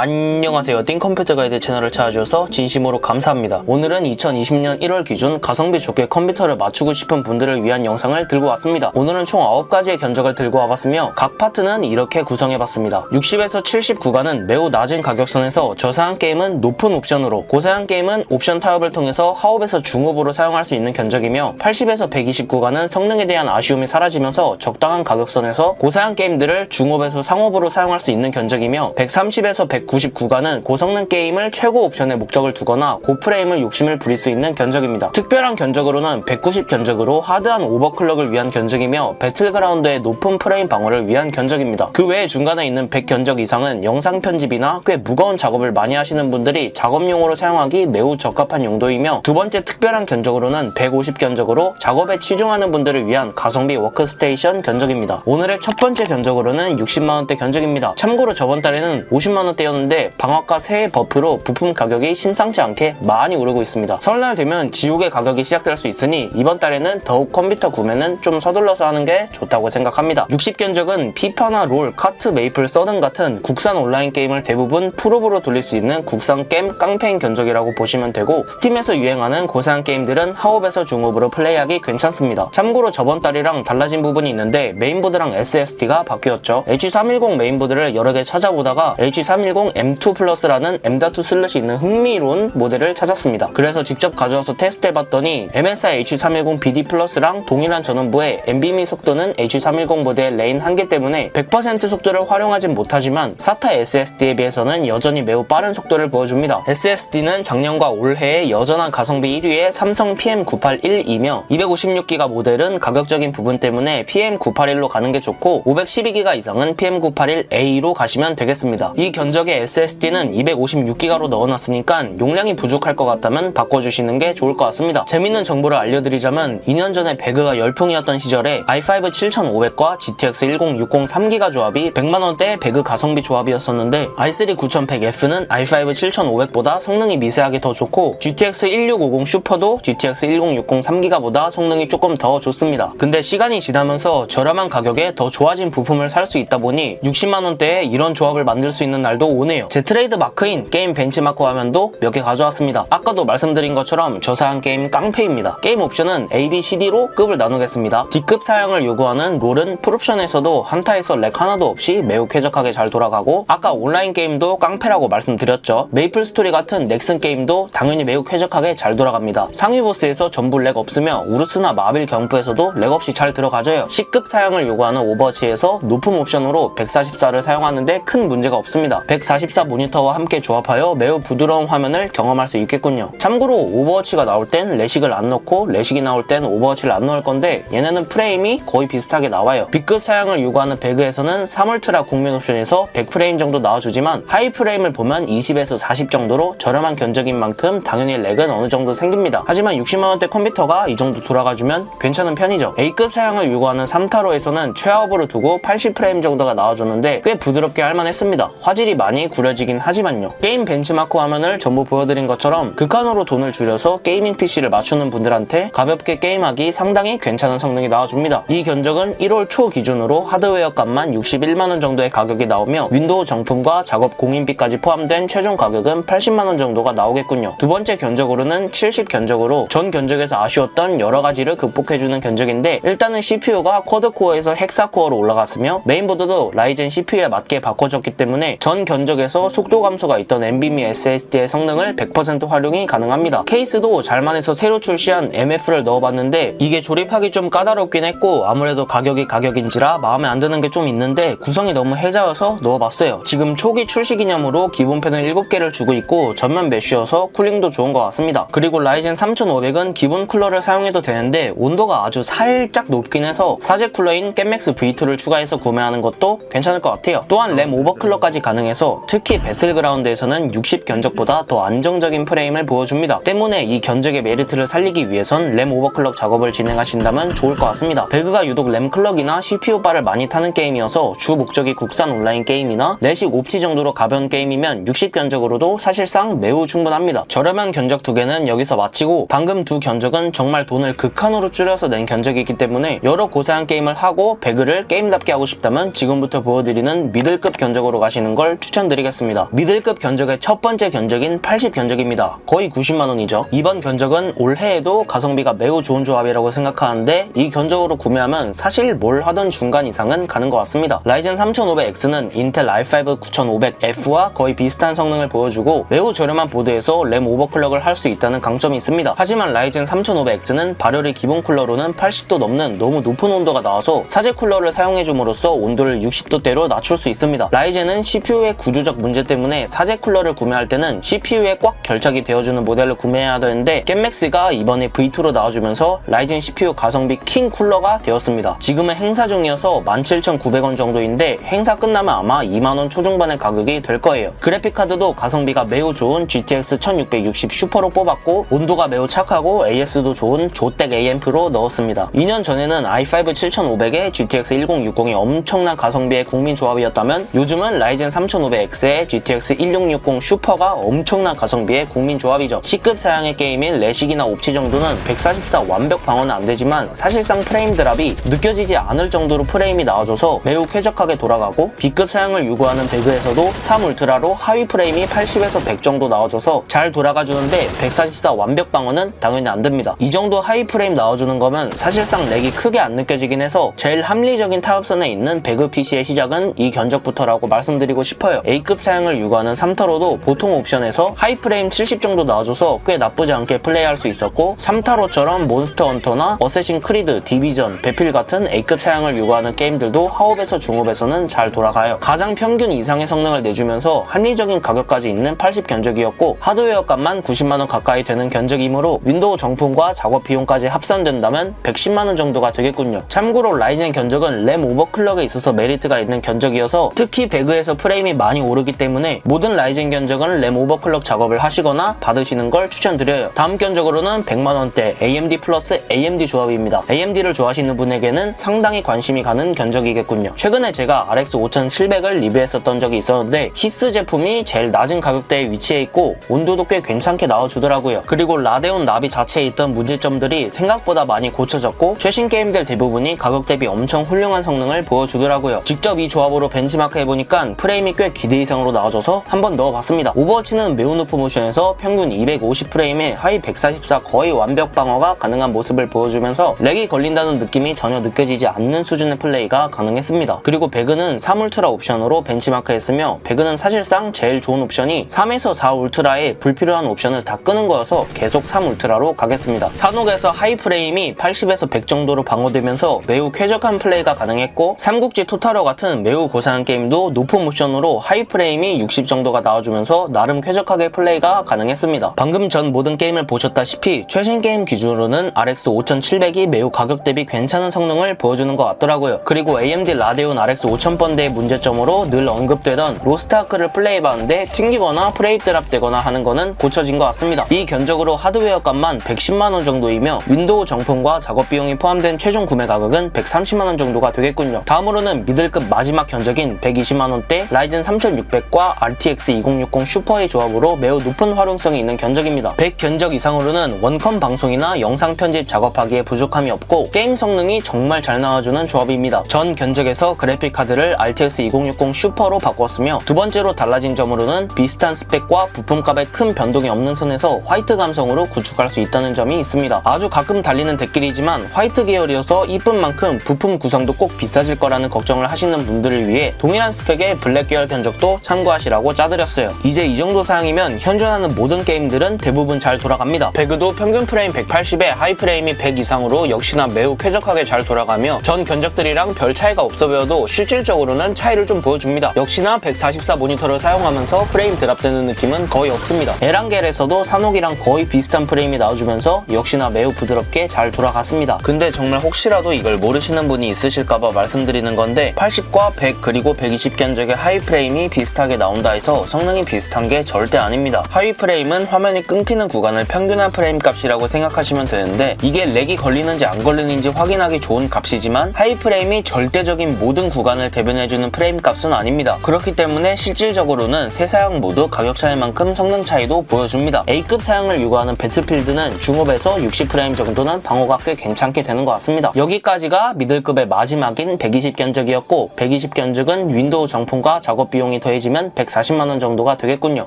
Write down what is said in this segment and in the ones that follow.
안녕하세요. 띵컴퓨터 가이드 채널을 찾아주셔서 진심으로 감사합니다. 오늘은 2020년 1월 기준 가성비 좋게 컴퓨터를 맞추고 싶은 분들을 위한 영상을 들고 왔습니다. 오늘은 총 9가지의 견적을 들고 와봤으며 각 파트는 이렇게 구성해봤습니다. 60에서 70 구간은 매우 낮은 가격선에서 저사양 게임은 높은 옵션으로, 고사양 게임은 옵션 타협을 통해서 하옵에서 중옵으로 사용할 수 있는 견적이며 80에서 120 구간은 성능에 대한 아쉬움이 사라지면서 적당한 가격선에서 고사양 게임들을 중옵에서 상옵으로 사용할 수 있는 견적이며 130에서 190 구간은 고성능 게임을 최고 옵션에 목적을 두거나 고프레임을 욕심을 부릴 수 있는 견적입니다. 특별한 견적으로는 190 견적으로 하드한 오버클럭을 위한 견적이며 배틀그라운드의 높은 프레임 방어를 위한 견적입니다. 그 외에 중간에 있는 100 견적 이상은 영상 편집이나 꽤 무거운 작업을 많이 하시는 분들이 작업용으로 사용하기 매우 적합한 용도이며 두 번째 특별한 견적으로는 150 견적으로 작업에 치중하는 분들을 위한 가성비 워크스테이션 견적입니다. 오늘의 첫 번째 견적으로는 60만원대 견적입니다. 참고로 저번 달에는 50만원대였는데 방학과 새해 버프로 부품 가격이 심상치 않게 많이 오르고 있습니다. 설날 되면 지옥의 가격이 시작될 수 있으니 이번 달에는 더욱 컴퓨터 구매는 좀 서둘러서 하는 게 좋다고 생각합니다. 60 견적은 피파나 롤, 카트, 메이플, 서든 같은 국산 온라인 게임을 대부분 풀업으로 돌릴 수 있는 국산 게임 깡패인 견적이라고 보시면 되고, 스팀에서 유행하는 고사양 게임들은 하옵에서 중옵으로 플레이하기 괜찮습니다. 참고로 저번 달이랑 달라진 부분이 있는데 메인보드랑 SSD가 바뀌었죠. H310 메인보드를 여러 개 찾아보다가 H310 M2 플러스라는 M.2 슬롯이 있는 흥미로운 모델을 찾았습니다. 그래서 직접 가져와서 테스트해봤더니 MSI H310 BD 플러스랑 동일한 전원부의 NVMe 속도는 H310 모델 레인 한계 때문에 100% 속도를 활용하진 못하지만 SATA SSD에 비해서는 여전히 매우 빠른 속도를 보여줍니다. SSD는 작년과 올해의 여전한 가성비 1위의 삼성 PM981이며 256기가 모델은 가격적인 부분 때문에 PM981로 가는 게 좋고 512기가 이상은 PM981A로 가시면 되겠습니다. 이 견적의 SSD는 256기가로 넣어놨으니까 용량이 부족할 것 같다면 바꿔주시는 게 좋을 것 같습니다. 재밌는 정보를 알려드리자면 2년 전에 배그가 열풍이었던 시절에 i5 7500과 GTX 1060 3기가 조합이 100만원대 배그 가성비 조합이었었는데 i3 9100F는 i5 7500보다 성능이 미세하게 더 좋고 GTX 1650 슈퍼도 GTX 1060 3기가보다 성능이 조금 더 좋습니다. 근데 시간이 지나면서 저렴한 가격에 더 좋아진 부품을 살 수 있다 보니 60만원대에 이런 조합을 만들 수 있는 날도 오네요. 제 트레이드 마크인 게임 벤치마크 화면도 몇 개 가져왔습니다. 아까도 말씀드린 것처럼 저사양 게임 깡패입니다. 게임 옵션은 A, B, C, D로 급을 나누겠습니다. D급 사양을 요구하는 롤은 풀옵션에서도 한타에서 렉 하나도 없이 매우 쾌적하게 잘 돌아가고, 아까 온라인 게임도 깡패라고 말씀드렸죠. 메이플 스토리 같은 넥슨 게임도 당연히 매우 쾌적하게 잘 돌아갑니다. 상위 보스에서 전부 렉 없으며 우르스나 마빌 경프에서도 렉 없이 잘 들어가져요. C급 사양을 요구하는 오버워치에서 높은 옵션으로 144를 사용하는데 큰 문제가 없습니다. 144 모니터와 함께 조합하여 매우 부드러운 화면을 경험할 수 있겠군요. 참고로 오버워치가 나올 땐 레식을 안 넣고 레식이 나올 땐 오버워치를 안 넣을 건데 얘네는 프레임이 거의 비슷하게 나와요. B급 사양을 요구하는 배그에서는 3울트라 국민 옵션에서 100프레임 정도 나와주지만 하이 프레임을 보면 20에서 40 정도로 저렴한 견적인 만큼 당연히 렉은 어느 정도 생깁니다. 하지만 60만원대 컴퓨터가 이 정도 돌아가주면 괜찮은 편이죠. A급 사양을 요구하는 3타로에서는 최하업으로 두고 80프레임 정도가 나와줬는데 꽤 부드럽게 할만했습니다. 화질이 많이 구려지긴 하지만요. 게임 벤치마크 화면을 전부 보여드린 것처럼 극한으로 돈을 줄여서 게이밍 PC를 맞추는 분들한테 가볍게 게임하기 상당히 괜찮은 성능이 나와줍니다. 이 견적은 1월 초 기준으로 하드웨어 값만 61만원 정도의 가격이 나오며 윈도우 정품과 작업 공인비까지 포함된 최종 가격은 80만원 정도가 나오겠군요. 두 번째 견적으로는 70 견적으로 전 견적에서 아쉬웠던 여러가지를 극복해주는 견적인데, 일단은 CPU가 쿼드코어에서 헥사코어로 올라갔으며 메인보드도 라이젠 CPU에 맞게 바꿔줬기 때문에 전 견적에서 속도 감소가 있던 NVMe SSD의 성능을 100% 활용이 가능합니다. 케이스도 잘만해서 새로 출시한 MF를 넣어봤는데 이게 조립하기 좀 까다롭긴 했고 아무래도 가격이 가격인지라 마음에 안 드는 게 좀 있는데 구성이 너무 해자여서 넣어봤어요. 지금 초기 출시 기념으로 기본 팬을 7개를 주고 있고 전면 메쉬여서 쿨링도 좋은 것 같습니다. 그리고 라이젠 3500은 기본 쿨러를 사용해도 되는데 온도가 아주 살짝 높긴 해서 사제 쿨러인 겜맥스 V2를 추가해서 구매하는 것도 괜찮을 것 같아요. 또한 램 오버클럭까지 가능해서 특히 배틀그라운드에서는 60 견적보다 더 안정적인 프레임을 보여줍니다. 때문에 이 견적의 메리트를 살리기 위해선 램 오버클럭 작업을 진행하신다면 좋을 것 같습니다. 배그가 유독 램 클럭이나 CPU 바를 많이 타는 게임이어서 주 목적이 국산 온라인 게임이나 내식 옵치 정도로 가벼운 게임이면 60 견적으로도 사실상 매우 충분합니다. 저렴한 견적 2개는 여기서 마치고 방금 두 견적은 정말 돈을 극한으로 줄여서 낸 견적이기 때문에 여러 고사양 게임을 하고 배그를 게임답게 하고 싶다면 지금부터 보여드리는 미들급 견적으로 가시는 걸 추천드립니다. 설명드리겠습니다. 미들급 견적의 첫 번째 견적인 80 견적입니다. 거의 90만원이죠. 이번 견적은 올해에도 가성비가 매우 좋은 조합이라고 생각하는데 이 견적으로 구매하면 사실 뭘 하던 중간 이상은 가는 것 같습니다. 라이젠 3500X는 인텔 i5 9500F와 거의 비슷한 성능을 보여주고 매우 저렴한 보드에서 램 오버클럭을 할 수 있다는 강점이 있습니다. 하지만 라이젠 3500X는 발열이 기본 쿨러로는 80도 넘는 너무 높은 온도가 나와서 사제 쿨러를 사용해줌으로써 온도를 60도대로 낮출 수 있습니다. 라이젠은 CPU의 구조적 문제 때문에 사제 쿨러를 구매할 때는 CPU에 꽉 결착이 되어주는 모델을 구매해야 되는데 겜맥스가 이번에 V2로 나와주면서 라이젠 CPU 가성비 킹 쿨러가 되었습니다. 지금은 행사 중이어서 17,900원 정도인데 행사 끝나면 아마 2만원 초중반의 가격이 될 거예요. 그래픽카드도 가성비가 매우 좋은 GTX 1660 슈퍼로 뽑았고 온도가 매우 착하고 AS도 좋은 조텍 AMP로 넣었습니다. 2년 전에는 i5 7500에 GTX 1060이 엄청난 가성비의 국민 조합이었다면 요즘은 라이젠 3500X에 GTX 1660 슈퍼가 엄청난 가성비의 국민 조합이죠. C급 사양의 게임인 레식이나 옵치 정도는 144 완벽 방어는 안되지만 사실상 프레임 드랍이 느껴지지 않을 정도로 프레임이 나와줘서 매우 쾌적하게 돌아가고 B급 사양을 요구하는 배그에서도 3 울트라로 하위 프레임이 80에서 100 정도 나와줘서 잘 돌아가주는데 144 완벽 방어는 당연히 안됩니다. 이 정도 하위 프레임 나와주는 거면 사실상 렉이 크게 안 느껴지긴 해서 제일 합리적인 타협선에 있는 배그 PC의 시작은 이 견적부터라고 말씀드리고 싶어요. A급 사양을 요구하는 3타로도 보통 옵션에서 하이 프레임 70 정도 나와줘서 꽤 나쁘지 않게 플레이할 수 있었고 3타로처럼 몬스터 헌터나 어쌔신 크리드, 디비전, 배필 같은 A급 사양을 요구하는 게임들도 하옵에서 중업에서는 잘 돌아가요. 가장 평균 이상의 성능을 내주면서 합리적인 가격까지 있는 80 견적이었고 하드웨어 값만 90만원 가까이 되는 견적이므로 윈도우 정품과 작업 비용까지 합산된다면 110만원 정도가 되겠군요. 참고로 라이젠 견적은 램 오버클럭에 있어서 메리트가 있는 견적이어서 특히 배그에서 프레임이 많이 오르기 때문에 모든 라이젠 견적은 램 오버클럭 작업을 하시거나 받으시는 걸 추천드려요. 다음 견적으로는 100만원대 AMD 플러스 AMD 조합입니다. AMD를 좋아하시는 분에게는 상당히 관심이 가는 견적이겠군요. 최근에 제가 RX 5700을 리뷰했었던 적이 있었는데 히스 제품이 제일 낮은 가격대에 위치해 있고 온도도 꽤 괜찮게 나와주더라고요. 그리고 라데온 나비 자체에 있던 문제점들이 생각보다 많이 고쳐졌고 최신 게임들 대부분이 가격 대비 엄청 훌륭한 성능을 보여주더라고요. 직접 이 조합으로 벤치마크 해보니까 프레임이 꽤 기대 이상으로 나와줘서 한번 넣어봤습니다. 오버워치는 매우 높은 모션에서 평균 250프레임에 하이 144 거의 완벽 방어가 가능한 모습을 보여주면서 렉이 걸린다는 느낌이 전혀 느껴지지 않는 수준의 플레이가 가능했습니다. 그리고 배그는 3 울트라 옵션으로 벤치마크 했으며 배그는 사실상 제일 좋은 옵션이 3에서 4 울트라에 불필요한 옵션을 다 끄는 거여서 계속 3 울트라로 가겠습니다. 산옥에서 하이 프레임이 80에서 100 정도로 방어되면서 매우 쾌적한 플레이가 가능했고 삼국지 토탈워 같은 매우 고사한 게임도 높은 모션으로 하이 프레임이 60 정도가 나와주면서 나름 쾌적하게 플레이가 가능했습니다. 방금 전 모든 게임을 보셨다시피 최신 게임 기준으로는 RX 5700이 매우 가격 대비 괜찮은 성능을 보여주는 것 같더라고요. 그리고 AMD 라데온 RX 5000번대의 문제점으로 늘 언급되던 로스트아크를 플레이해봤는데 튕기거나 프레임 드랍되거나 하는 거는 고쳐진 것 같습니다. 이 견적으로 하드웨어 값만 110만원 정도이며 윈도우 정품과 작업 비용이 포함된 최종 구매 가격은 130만원 정도가 되겠군요. 다음으로는 미들급 마지막 견적인 120만원대 라이젠 3600과 RTX 2060 슈퍼의 조합으로 매우 높은 활용성이 있는 견적입니다. 100 견적 이상으로는 원컴 방송이나 영상 편집 작업하기에 부족함이 없고 게임 성능이 정말 잘 나와주는 조합입니다. 전 견적에서 그래픽 카드를 RTX 2060 슈퍼로 바꿨으며 두 번째로 달라진 점으로는 비슷한 스펙과 부품값에 큰 변동이 없는 선에서 화이트 감성으로 구축할 수 있다는 점이 있습니다. 아주 가끔 달리는 댓글이지만 화이트 계열이어서 이쁜 만큼 부품 구성도 꼭 비싸질 거라는 걱정을 하시는 분들을 위해 동일한 스펙의 블랙 계열 견적도 참고하시라고 짜드렸어요. 이제 이 정도 사양이면 현존하는 모든 게임들은 대부분 잘 돌아갑니다. 배그도 평균 프레임 180에 하이 프레임이 100 이상으로 역시나 매우 쾌적하게 잘 돌아가며 전 견적들이랑 별 차이가 없어 보여도 실질적으로는 차이를 좀 보여줍니다. 역시나 144 모니터를 사용하면서 프레임 드랍되는 느낌은 거의 없습니다. 에란겔에서도 산옥이랑 거의 비슷한 프레임이 나와주면서 역시나 매우 부드럽게 잘 돌아갔습니다. 근데 정말 혹시라도 이걸 모르시는 분이 있으실까봐 말씀드리는 건데 80과 100 그리고 120 견적의 하이 프레임이 비슷하게 나온다 해서 성능이 비슷한 게 절대 아닙니다. 하위 프레임은 화면이 끊기는 구간을 평균한 프레임 값이라고 생각하시면 되는데 이게 렉이 걸리는지 안 걸리는지 확인하기 좋은 값이지만 하이 프레임이 절대적인 모든 구간을 대변해주는 프레임 값은 아닙니다. 그렇기 때문에 실질적으로는 세 사양 모두 가격 차이만큼 성능 차이도 보여줍니다. A급 사양을 요구하는 배틀필드는 중업에서 60프레임 정도는 방어가 꽤 괜찮게 되는 것 같습니다. 여기까지가 미들급의 마지막인 120 견적이었고 120 견적은 윈도우 정품과 작업 비용이 더해지면 140만원 정도가 되겠군요.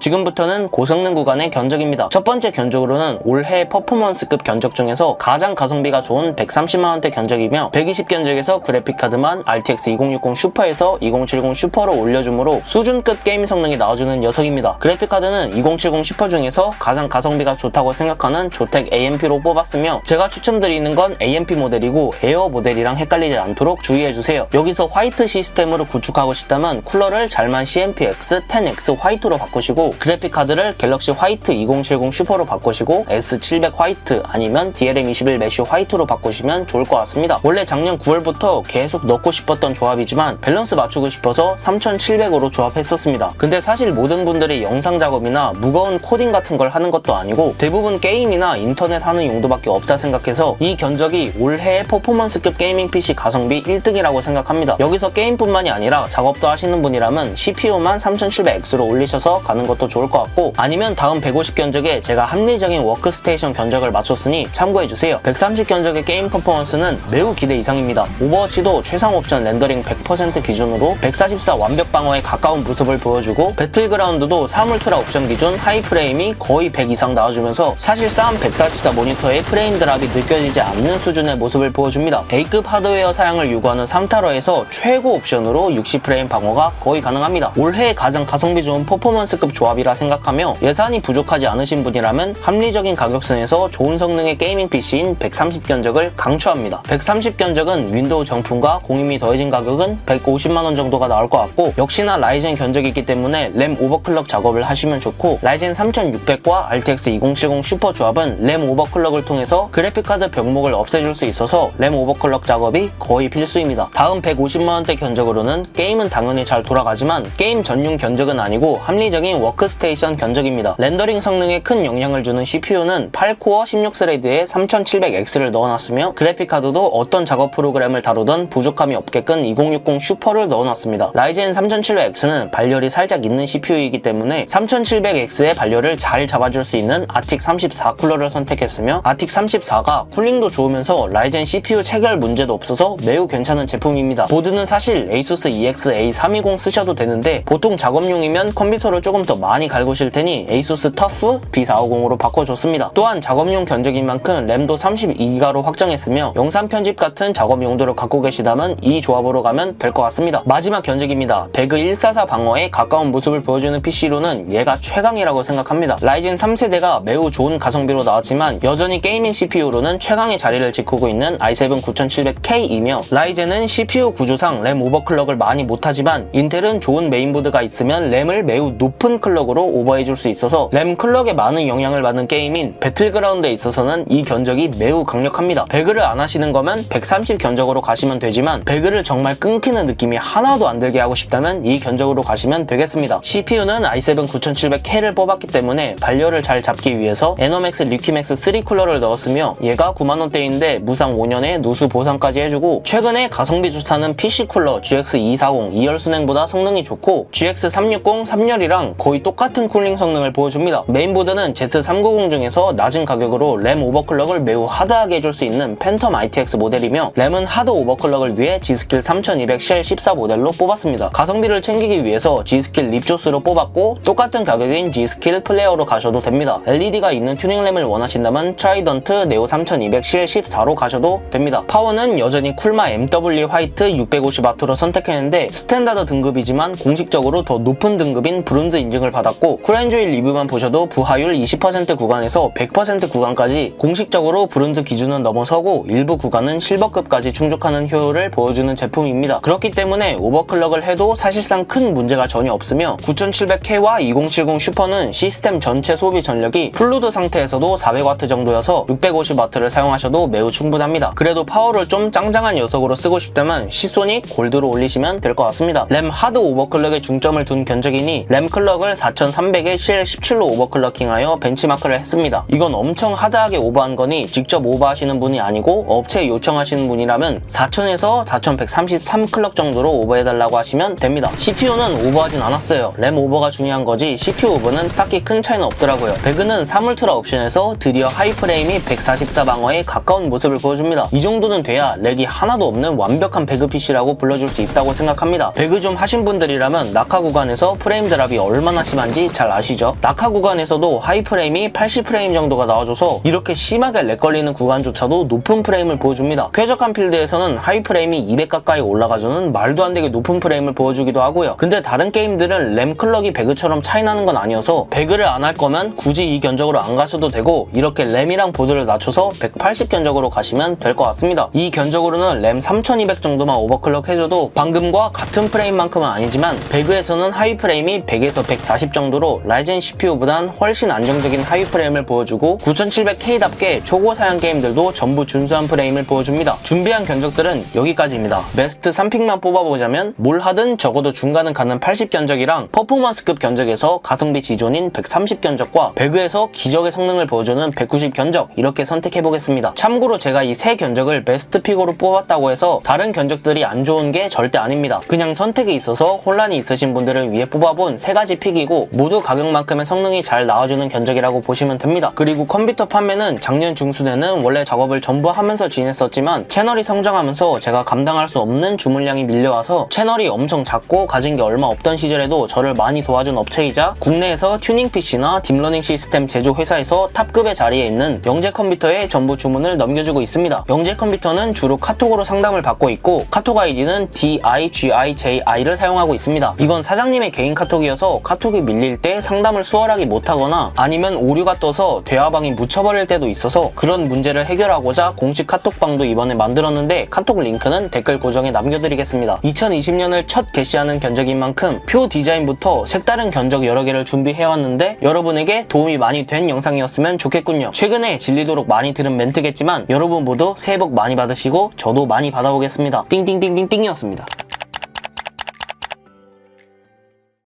지금부터는 고성능 구간의 견적입니다. 첫 번째 견적으로는 올해 퍼포먼스급 견적 중에서 가장 가성비가 좋은 130만원대 견적이며 120 견적에서 그래픽카드만 RTX 2060 슈퍼에서 2070 슈퍼로 올려주므로 수준급 게임 성능이 나와주는 녀석입니다. 그래픽카드는 2070 슈퍼 중에서 가장 가성비가 좋다고 생각하는 조텍 AMP로 뽑았으며 제가 추천드리는 건 AMP 모델이고 에어 모델이랑 헷갈리지 않도록 주의해주세요. 여기서 화이트 시스템으로 구축하고 싶다면 쿨러를 잘만 CMPX 10X 화이트로 바꾸시고 그래픽카드를 갤럭시 화이트 2070 슈퍼로 바꾸시고 S700 화이트 아니면 DLM21 메쉬 화이트로 바꾸시면 좋을 것 같습니다. 원래 작년 9월부터 계속 넣고 싶었던 조합이지만 밸런스 맞추고 싶어서 3700으로 조합했었습니다. 근데 사실 모든 분들이 영상 작업이나 무거운 코딩 같은 걸 하는 것도 아니고 대부분 게임이나 인터넷 하는 용도밖에 없다 생각해서 이 견적이 올해의 퍼포먼스급 게이밍 PC 가성비 1등이라고 생각합니다. 여기서 게임뿐만이 아니라 작업도 하시는 분이라면 CPU만 3700X로 올리셔서 가는 것도 좋을 것 같고 아니면 다음 150 견적에 제가 합리적인 워크스테이션 견적을 맞췄으니 참고해주세요. 130 견적의 게임 퍼포먼스는 매우 기대 이상입니다. 오버워치도 최상 옵션 렌더링 100% 기준으로 144 완벽 방어에 가까운 모습을 보여주고 배틀그라운드도 사물트라 옵션 기준 하이 프레임이 거의 100 이상 나와주면서 사실상 144 모니터의 프레임 드랍이 느껴지지 않는 수준의 모습을 보여줍니다. A급 하드웨어 사양을 요구하는 3타러에서 최고 옵션으로 60프레임 방어가 거의 가능합니다. 올해 가장 가성비 좋은 퍼포먼스급 조합이라 생각하며 예산이 부족하지 않으신 분이라면 합리적인 가격선에서 좋은 성능의 게이밍 PC인 130 견적을 강추합니다. 130 견적은 윈도우 정품과 공임이 더해진 가격은 150만원 정도가 나올 것 같고 역시나 라이젠 견적이 있기 때문에 램 오버클럭 작업을 하시면 좋고 라이젠 3600과 RTX 2070 슈퍼 조합은 램 오버클럭을 통해서 그래픽카드 병목을 없애줄 수 있어서 램 오버클럭 작업이 거의 필수입니다. 다음 150만원대 견적으로는 게임은 당연히 잘 돌아가지만 게임 전용 견적은 아니고 합리적인 워크스테이션 견적입니다. 렌더링 성능에 큰 영향을 주는 CPU는 8코어 16스레드에 3700X를 넣어놨으며 그래픽카드도 어떤 작업 프로그램을 다루던 부족함이 없게끔 2060 슈퍼를 넣어놨습니다. 라이젠 3700X는 발열이 살짝 있는 CPU이기 때문에 3700X의 발열을 잘 잡아줄 수 있는 RTX 34 쿨러를 선택했으며 RTX 34가 쿨링도 좋으면서 라이젠 CPU 체결 문제도 없어서 매우 괜찮은 제품입니다. 보드는 사실 ASUS EX-A320 쓰셔도 되는데 보통 작업용이면 컴퓨터를 조금 더 많이 갈구실 테니 ASUS TUF B450으로 바꿔줬습니다. 또한 작업용 견적인 만큼 램도 32기가로 확정했으며 영상 편집 같은 작업 용도를 갖고 계시다면 이 조합으로 가면 될 것 같습니다. 마지막 견적입니다. 배그 144 방어에 가까운 모습을 보여주는 PC로는 얘가 최강이라고 생각합니다. 라이젠 3세대가 매우 좋은 가성비로 나왔지만 여전히 게이밍 CPU로는 최강의 자리를 지키고 있는 i7 9700K이며 라이젠은 CPU 구조상 램 오버클럭을 많이 못하지만 인텔은 좋은 메인보드가 있으면 램을 매우 높은 클럭으로 오버해줄 수 있어서 램 클럭에 많은 영향을 받는 게임인 배틀그라운드에 있어서는 이 견적이 매우 강력합니다. 배그를 안 하시는 거면 130 견적으로 가시면 되지만 배그를 정말 끊기는 느낌이 하나도 안 들게 하고 싶다면 이 견적으로 가시면 되겠습니다. CPU는 i7 9700K를 뽑았기 때문에 발열을 잘 잡기 위해서 에너맥스 리퀴맥스 3 쿨러를 넣었으며 얘가 9만원대인데 무상 5년에 누수 보상까지 해주고 최근에 가성비 좋다는 PC 쿨러 GX240 2열 순행보다 성능이 좋고 GX360 3열이랑 거의 똑같은 쿨링 성능을 보여줍니다. 메인보드는 Z390 중에서 낮은 가격으로 램 오버클럭을 매우 하드하게 해줄 수 있는 팬텀 ITX 모델이며 램은 하드 오버클럭을 위해 G스킬 3200 쉘 14 모델로 뽑았습니다. 가성비를 챙기기 위해서 G스킬 립조스로 뽑았고 똑같은 가격인 G스킬 플레어로 가셔도 됩니다. LED가 있는 튜닝램을 원하신다면 트라이던트 네오 3200 쉘 14로 가셔도 됩니다. 파워는 여전히 쿨마 MW 화이트 650W로 선택했는데 스탠다드 등급이지만 공식적으로 더 높은 등급인 브론즈 인증을 받았고 쿨엔조이 리뷰만 보셔도 부하율 20% 구간에서 100% 구간까지 공식적으로 브론즈 기준은 넘어서고 일부 구간은 실버급까지 충족하는 효율을 보여주는 제품입니다. 그렇기 때문에 오버클럭을 해도 사실상 큰 문제가 전혀 없으며 9700K와 2070 슈퍼는 시스템 전체 소비 전력이 풀로드 상태에서도 400W 정도여서 650W를 사용하셔도 매우 충분합니다. 그래도 파워를 좀 짱짱한 녀석으로 쓰고 싶다면 시소닉 골드로 올리시면 될 것 같습니다. 램 하드 오버클럭에 중점을 둔 견적이니 램 클럭을 4300에 실 17로 오버클럭킹하여 벤치마크를 했습니다. 이건 엄청 하드하게 오버한 거니 직접 오버하시는 분이 아니고 업체에 요청하시는 분이라면 4000에서 4133 클럭 정도로 오버해달라고 하시면 됩니다. CPU는 오버하진 않았어요. 램 오버가 중요한 거지 CPU 오버는 딱히 큰 차이는 없더라고요. 배그는 사물트라 옵션에서 드디어 하이프레임이 144 방어에 가까운 모습을 보여줍니다. 이 정도는 돼야 렉이 하나도 없는 완벽한 배그 PC라고 불러줄 수 있다고 생각합니다. 배그 좀 하신 분들이라면 왜냐면 낙하 구간에서 프레임 드랍이 얼마나 심한지 잘 아시죠? 낙하 구간에서도 하이 프레임이 80프레임 정도가 나와줘서 이렇게 심하게 렉 걸리는 구간조차도 높은 프레임을 보여줍니다. 쾌적한 필드에서는 하이 프레임이 200 가까이 올라가주는 말도 안 되게 높은 프레임을 보여주기도 하고요. 근데 다른 게임들은 램 클럭이 배그처럼 차이나는 건 아니어서 배그를 안 할 거면 굳이 이 견적으로 안 가셔도 되고 이렇게 램이랑 보드를 낮춰서 180 견적으로 가시면 될 것 같습니다. 이 견적으로는 램 3200 정도만 오버클럭 해줘도 방금과 같은 프레임만큼은 아니지만 배그에서는 하이 프레임이 100에서 140 정도로 라이젠 CPU보단 훨씬 안정적인 하이 프레임을 보여주고 9700K답게 초고 사양 게임들도 전부 준수한 프레임을 보여줍니다. 준비한 견적들은 여기까지입니다. 베스트 3픽만 뽑아보자면 뭘 하든 적어도 중간은 가는 80 견적이랑 퍼포먼스급 견적에서 가성비 지존인 130 견적과 배그에서 기적의 성능을 보여주는 190 견적 이렇게 선택해보겠습니다. 참고로 제가 이 세 견적을 베스트 픽으로 뽑았다고 해서 다른 견적들이 안 좋은 게 절대 아닙니다. 그냥 선택에 있어서 혼란이 있으신 분들을 위해 뽑아본 세 가지 픽이고 모두 가격만큼의 성능이 잘 나와주는 견적이라고 보시면 됩니다. 그리고 컴퓨터 판매는 작년 중순에는 원래 작업을 전부 하면서 지냈었지만 채널이 성장하면서 제가 감당할 수 없는 주문량이 밀려와서 채널이 엄청 작고 가진 게 얼마 없던 시절에도 저를 많이 도와준 업체이자 국내에서 튜닝 PC나 딥러닝 시스템 제조 회사에서 탑급의 자리에 있는 영재 컴퓨터에 전부 주문을 넘겨주고 있습니다. 영재 컴퓨터는 주로 카톡으로 상담을 받고 있고 카톡 아이디는 DIGIJI를 사용하고 있습니다. 이건 사장님의 개인 카톡이어서 카톡이 밀릴 때 상담을 수월하게 못하거나 아니면 오류가 떠서 대화방이 묻혀버릴 때도 있어서 그런 문제를 해결하고자 공식 카톡방도 이번에 만들었는데 카톡 링크는 댓글 고정에 남겨드리겠습니다. 2020년을 첫 게시하는 견적인 만큼 표 디자인부터 색다른 견적 여러 개를 준비해왔는데 여러분에게 도움이 많이 된 영상이었으면 좋겠군요. 최근에 질리도록 많이 들은 멘트겠지만 여러분 모두 새해 복 많이 받으시고 저도 많이 받아보겠습니다. 띵띵띵띵띵이었습니다.